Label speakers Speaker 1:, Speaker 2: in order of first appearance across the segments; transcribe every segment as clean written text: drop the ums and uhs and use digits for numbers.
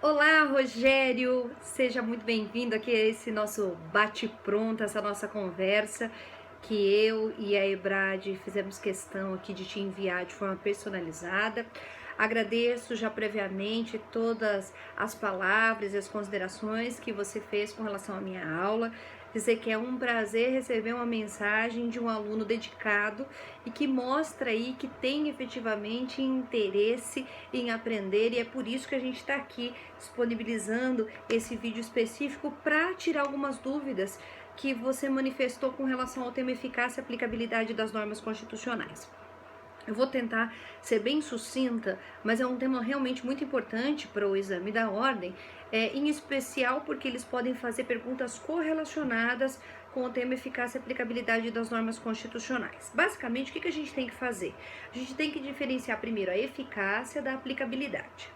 Speaker 1: Olá, Rogério! Seja muito bem-vindo aqui a esse nosso bate-pronto, essa nossa conversa que eu e a Ebrad fizemos questão aqui de te enviar de forma personalizada. Agradeço já previamente todas as palavras e as considerações que você fez com relação à minha aula. Dizer que é um prazer receber uma mensagem de um aluno dedicado e que mostra aí que tem efetivamente interesse em aprender, e é por isso que a gente está aqui disponibilizando esse vídeo específico para tirar algumas dúvidas que você manifestou com relação ao tema eficácia e aplicabilidade das normas constitucionais. Eu vou tentar ser bem sucinta, mas é um tema realmente muito importante para o exame da ordem, em especial porque eles podem fazer perguntas correlacionadas com o tema eficácia e aplicabilidade das normas constitucionais. Basicamente, o que a gente tem que fazer? A gente tem que diferenciar primeiro a eficácia da aplicabilidade.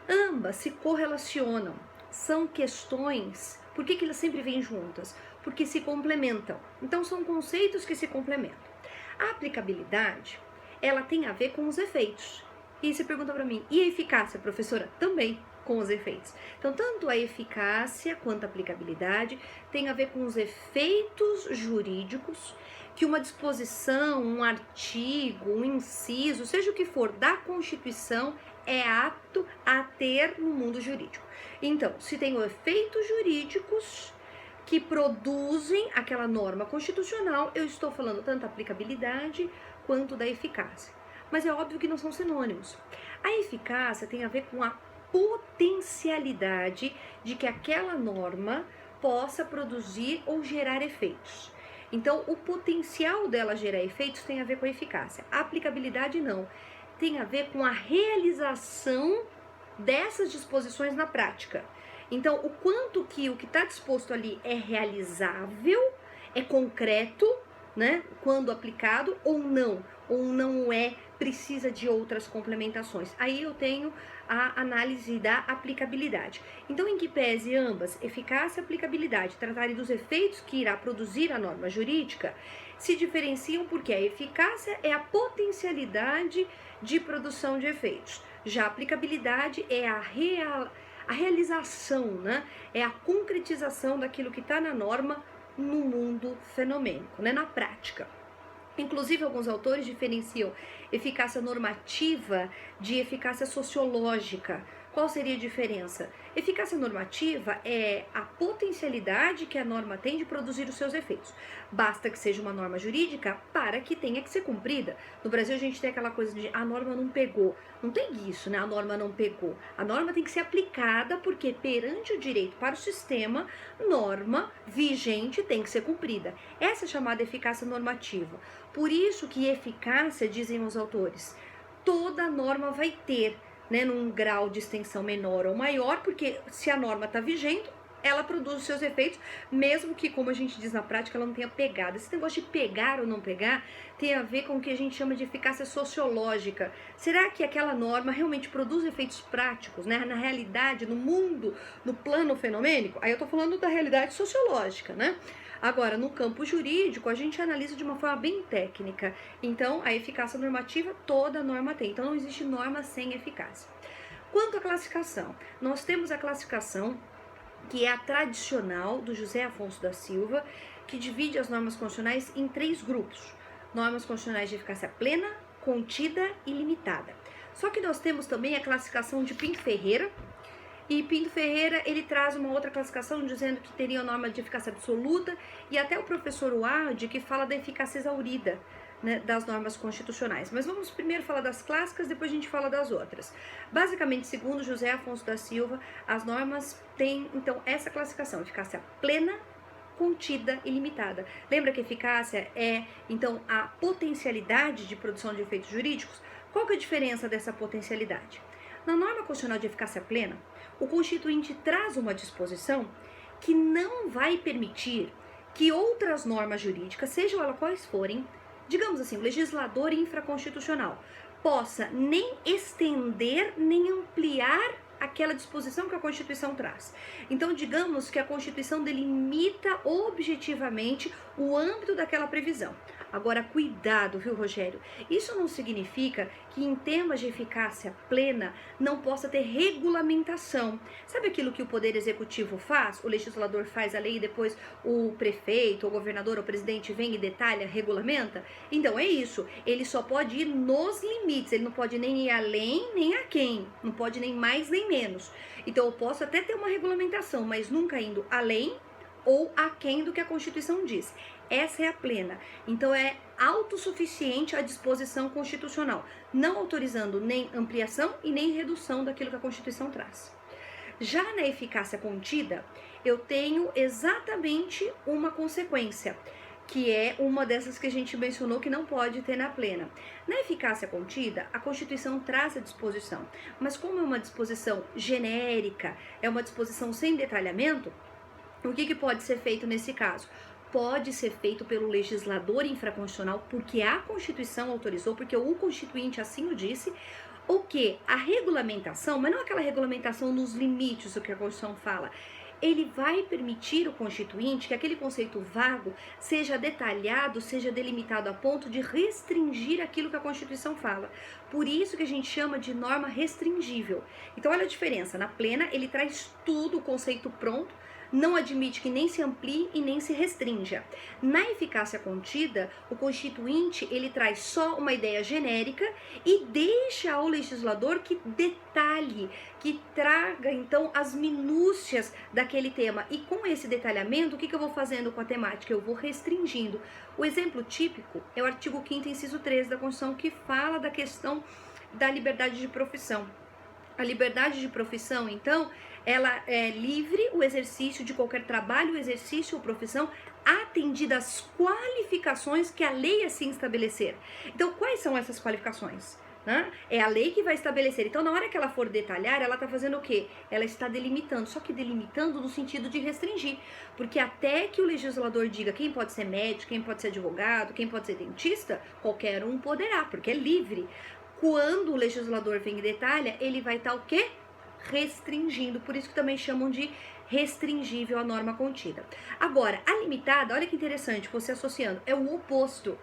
Speaker 1: Ambas se correlacionam, são questões. Por que elas sempre vêm juntas? Porque se complementam. Então, são conceitos que se complementam. A aplicabilidade, ela tem a ver com os efeitos. E você pergunta para mim, e a eficácia, professora? Também com os efeitos. Então, tanto a eficácia quanto a aplicabilidade tem a ver com os efeitos jurídicos que uma disposição, um artigo, um inciso, seja o que for, da Constituição é apto a ter no mundo jurídico. Então, se tem efeitos jurídicos que produzem aquela norma constitucional, eu estou falando tanto da aplicabilidade quanto da eficácia. Mas é óbvio que não são sinônimos. A eficácia tem a ver com a potencialidade de que aquela norma possa produzir ou gerar efeitos. Então, o potencial dela gerar efeitos tem a ver com a eficácia. A aplicabilidade não. Tem a ver com a realização dessas disposições na prática. Então, o quanto que o que está disposto ali é realizável, é concreto, né? Quando aplicado ou não é, precisa de outras complementações. Aí eu tenho a análise da aplicabilidade. Então, em que pese ambas, eficácia e aplicabilidade, tratarem dos efeitos que irá produzir a norma jurídica, se diferenciam porque a eficácia é a potencialidade de produção de efeitos. Já a aplicabilidade é a realização, né? É a concretização daquilo que está na norma no mundo fenomênico, né? Na prática. Inclusive, alguns autores diferenciam eficácia normativa de eficácia sociológica. Qual seria a diferença? Eficácia normativa é a potencialidade que a norma tem de produzir os seus efeitos. Basta que seja uma norma jurídica para que tenha que ser cumprida. No Brasil, a gente tem aquela coisa de a norma não pegou. Não tem isso, né? A norma não pegou. A norma tem que ser aplicada porque, perante o direito para o sistema, norma vigente tem que ser cumprida. Essa é chamada eficácia normativa. Por isso que eficácia, dizem os autores, toda norma vai ter, né, num grau de extensão menor ou maior, porque se a norma está vigente, ela produz os seus efeitos, mesmo que, como a gente diz na prática, ela não tenha pegado. Esse negócio de pegar ou não pegar tem a ver com o que a gente chama de eficácia sociológica. Será que aquela norma realmente produz efeitos práticos, né? Na realidade, no mundo, no plano fenomênico? Aí eu tô falando da realidade sociológica, né? Agora, no campo jurídico, a gente analisa de uma forma bem técnica. Então, a eficácia normativa, toda norma tem. Então, não existe norma sem eficácia. Quanto à classificação, nós temos a classificação que é a tradicional do José Afonso da Silva, que divide as normas constitucionais em 3 grupos. Normas constitucionais de eficácia plena, contida e limitada. Só que nós temos também a classificação de Pinto Ferreira, e Pinto Ferreira, ele traz uma outra classificação dizendo que teria a norma de eficácia absoluta, e até o professor Ward que fala da eficácia exaurida, né, das normas constitucionais. Mas vamos primeiro falar das clássicas, depois a gente fala das outras. Basicamente, segundo José Afonso da Silva, as normas têm, então, essa classificação: eficácia plena, contida e limitada. Lembra que eficácia é, então, a potencialidade de produção de efeitos jurídicos? Qual que é a diferença dessa potencialidade? Na norma constitucional de eficácia plena, o Constituinte traz uma disposição que não vai permitir que outras normas jurídicas, sejam elas quais forem, digamos assim, o legislador infraconstitucional, possa nem estender nem ampliar aquela disposição que a Constituição traz. Então, digamos que a Constituição delimita objetivamente o âmbito daquela previsão. Agora, cuidado, viu, Rogério? Isso não significa que em temas de eficácia plena não possa ter regulamentação. Sabe aquilo que o Poder Executivo faz? O legislador faz a lei e depois o prefeito, o governador, o presidente vem e detalha, regulamenta? Então é isso, ele só pode ir nos limites, ele não pode nem ir além nem aquém, não pode nem mais nem menos. Então eu posso até ter uma regulamentação, mas nunca indo além ou aquém do que a Constituição diz. Essa é a plena. Então é autossuficiente a disposição constitucional, não autorizando nem ampliação e nem redução daquilo que a Constituição traz. Já na eficácia contida, eu tenho exatamente uma consequência, que é uma dessas que a gente mencionou que não pode ter na plena. Na eficácia contida, a Constituição traz a disposição, mas como é uma disposição genérica, é uma disposição sem detalhamento, o que pode ser feito nesse caso? Pode ser feito pelo legislador infraconstitucional, porque a Constituição autorizou, porque o Constituinte assim o disse, o que? A regulamentação, mas não aquela regulamentação nos limites do que a Constituição fala, ele vai permitir o Constituinte que aquele conceito vago seja detalhado, seja delimitado a ponto de restringir aquilo que a Constituição fala. Por isso que a gente chama de norma restringível. Então olha a diferença, na plena ele traz tudo, o conceito pronto, não admite que nem se amplie e nem se restrinja. Na eficácia contida, o Constituinte ele traz só uma ideia genérica e deixa ao legislador que detalhe, que traga então as minúcias daquele tema. E com esse detalhamento, o que eu vou fazendo com a temática? Eu vou restringindo. O exemplo típico é o artigo 5º, inciso 13 da Constituição, que fala da questão da liberdade de profissão. A liberdade de profissão, então, ela é livre o exercício de qualquer trabalho, exercício ou profissão, atendida às qualificações que a lei assim estabelecer. Então, quais são essas qualificações? É a lei que vai estabelecer. Então, na hora que ela for detalhar, ela está fazendo o quê? Ela está delimitando, só que delimitando no sentido de restringir. Porque até que o legislador diga quem pode ser médico, quem pode ser advogado, quem pode ser dentista, qualquer um poderá, porque é livre. Quando o legislador vem e detalha, ele vai estar o quê? Restringindo. Por isso que também chamam de restringível a norma contida. Agora, a limitada, olha que interessante, você associando, é o oposto.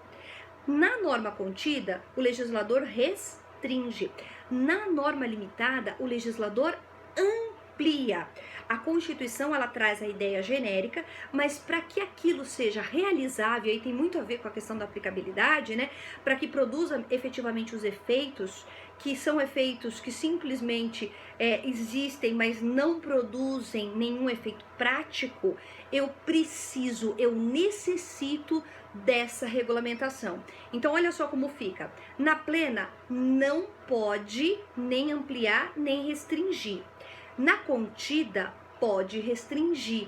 Speaker 1: Na norma contida, o legislador restringe. Na norma limitada, o legislador amplia. A Constituição, ela traz a ideia genérica, mas para que aquilo seja realizável, e aí tem muito a ver com a questão da aplicabilidade, né? Para que produza efetivamente os efeitos, que são efeitos que simplesmente existem, mas não produzem nenhum efeito prático, eu necessito dessa regulamentação. Então, olha só como fica. Na plena, não pode nem ampliar, nem restringir. Na contida, pode restringir.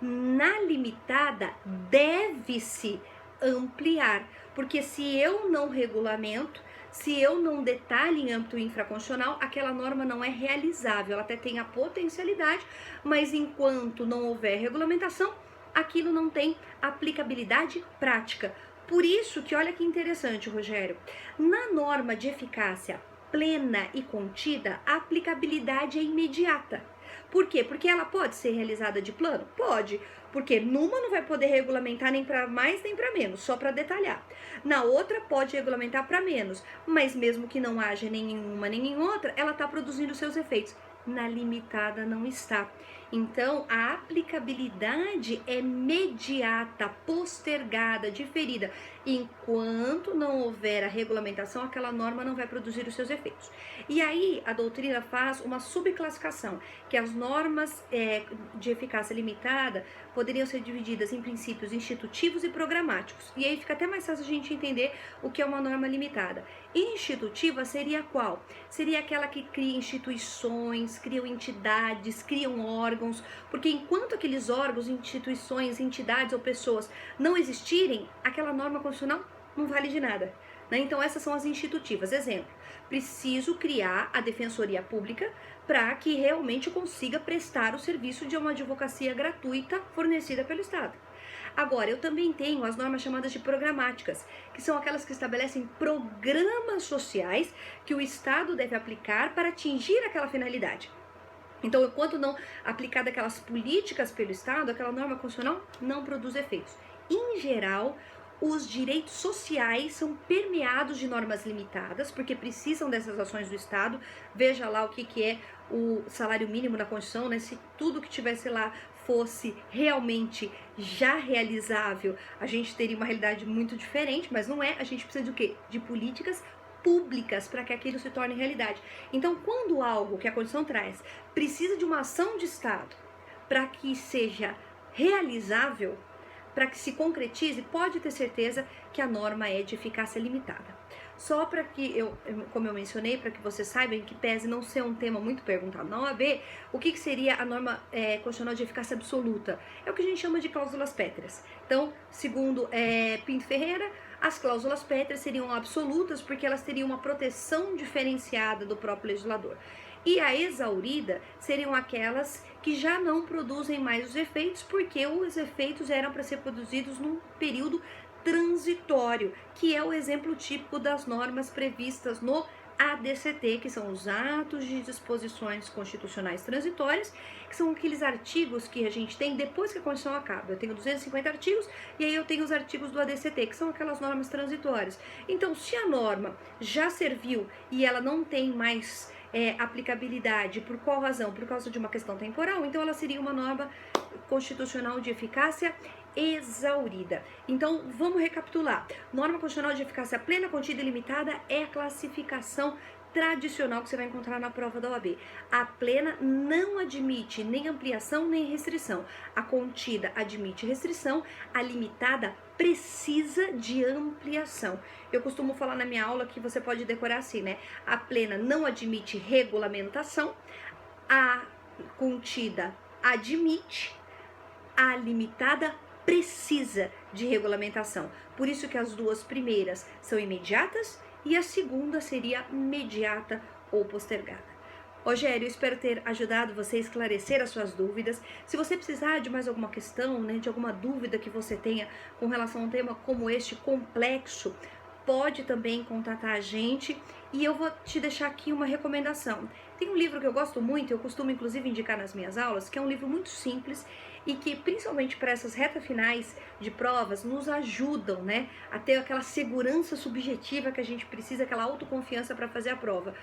Speaker 1: Na limitada, deve-se ampliar. Porque se eu não regulamento, se eu não detalho em âmbito infraconstitucional, aquela norma não é realizável. Ela até tem a potencialidade, mas enquanto não houver regulamentação, aquilo não tem aplicabilidade prática. Por isso que, olha que interessante, Rogério, na norma de eficácia plena e contida, a aplicabilidade é imediata. Por quê? Porque ela pode ser realizada de plano? Pode, porque numa não vai poder regulamentar nem para mais nem para menos, só para detalhar. Na outra pode regulamentar para menos, mas mesmo que não haja nem em uma nem em outra, ela está produzindo seus efeitos. Na limitada não está. Então, a aplicabilidade é imediata, postergada, diferida. Enquanto não houver a regulamentação, aquela norma não vai produzir os seus efeitos. E aí, a doutrina faz uma subclassificação, que as normas de eficácia limitada poderiam ser divididas em princípios institutivos e programáticos. E aí fica até mais fácil a gente entender o que é uma norma limitada. Institutiva seria qual? Seria aquela que cria instituições, cria entidades, criam órgãos, porque enquanto aqueles órgãos, instituições, entidades ou pessoas não existirem, aquela norma constitucional não vale de nada. Então essas são as institutivas. Exemplo, preciso criar a Defensoria Pública para que realmente eu consiga prestar o serviço de uma advocacia gratuita fornecida pelo Estado. Agora, eu também tenho as normas chamadas de programáticas, que são aquelas que estabelecem programas sociais que o Estado deve aplicar para atingir aquela finalidade. Então, enquanto não aplicada aquelas políticas pelo Estado, aquela norma constitucional não produz efeitos. Em geral, Os direitos sociais são permeados de normas limitadas, porque precisam dessas ações do Estado. Veja lá o que é o salário mínimo na Constituição, né? Se tudo que tivesse lá fosse realmente já realizável, a gente teria uma realidade muito diferente, mas não é. A gente precisa de o quê? De políticas públicas para que aquilo se torne realidade. Então, quando algo que a Constituição traz precisa de uma ação de Estado para que seja realizável, para que se concretize, pode ter certeza que a norma é de eficácia limitada. Só para que como eu mencionei, para que vocês saibam, que pese não ser um tema muito perguntado na OAB, o que seria a norma constitucional de eficácia absoluta? É o que a gente chama de cláusulas pétreas. Então, segundo Pinto Ferreira, as cláusulas pétreas seriam absolutas porque elas teriam uma proteção diferenciada do próprio legislador. E a exaurida seriam aquelas que já não produzem mais os efeitos, porque os efeitos eram para ser produzidos num período transitório, que é o exemplo típico das normas previstas no ADCT, que são os atos de disposições constitucionais transitórias, que são aqueles artigos que a gente tem depois que a Constituição acaba. Eu tenho 250 artigos e aí eu tenho os artigos do ADCT, que são aquelas normas transitórias. Então, se a norma já serviu e ela não tem mais aplicabilidade, por qual razão? Por causa de uma questão temporal, então ela seria uma norma constitucional de eficácia exaurida. Então, vamos recapitular. Norma constitucional de eficácia plena, contida e limitada é a classificação tradicional que você vai encontrar na prova da OAB. A plena não admite nem ampliação nem restrição. A contida admite restrição, a limitada precisa de ampliação. Eu costumo falar na minha aula que você pode decorar assim, né? A plena não admite regulamentação, a contida admite, a limitada precisa de regulamentação. Por isso que as duas primeiras são imediatas e a segunda seria imediata ou postergada. Rogério, eu espero ter ajudado você a esclarecer as suas dúvidas. Se você precisar de mais alguma questão, né, de alguma dúvida que você tenha com relação a um tema como este complexo, pode também contatar a gente e eu vou te deixar aqui uma recomendação. Tem um livro que eu gosto muito, eu costumo inclusive indicar nas minhas aulas, que é um livro muito simples e que principalmente para essas retas finais de provas nos ajudam, né, a ter aquela segurança subjetiva que a gente precisa, aquela autoconfiança para fazer a prova.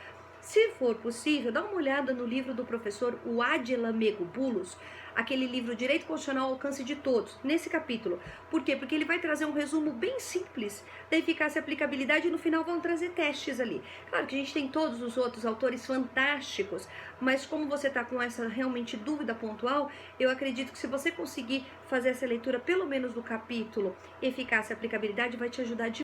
Speaker 1: Se for possível, dá uma olhada no livro do professor Adila Megubulos, aquele livro Direito Constitucional ao Alcance de Todos, nesse capítulo. Por quê? Porque ele vai trazer um resumo bem simples da eficácia e aplicabilidade e no final vão trazer testes ali. Claro que a gente tem todos os outros autores fantásticos, mas como você está com essa realmente dúvida pontual, eu acredito que se você conseguir fazer essa leitura, pelo menos do capítulo Eficácia e Aplicabilidade, vai te ajudar demais.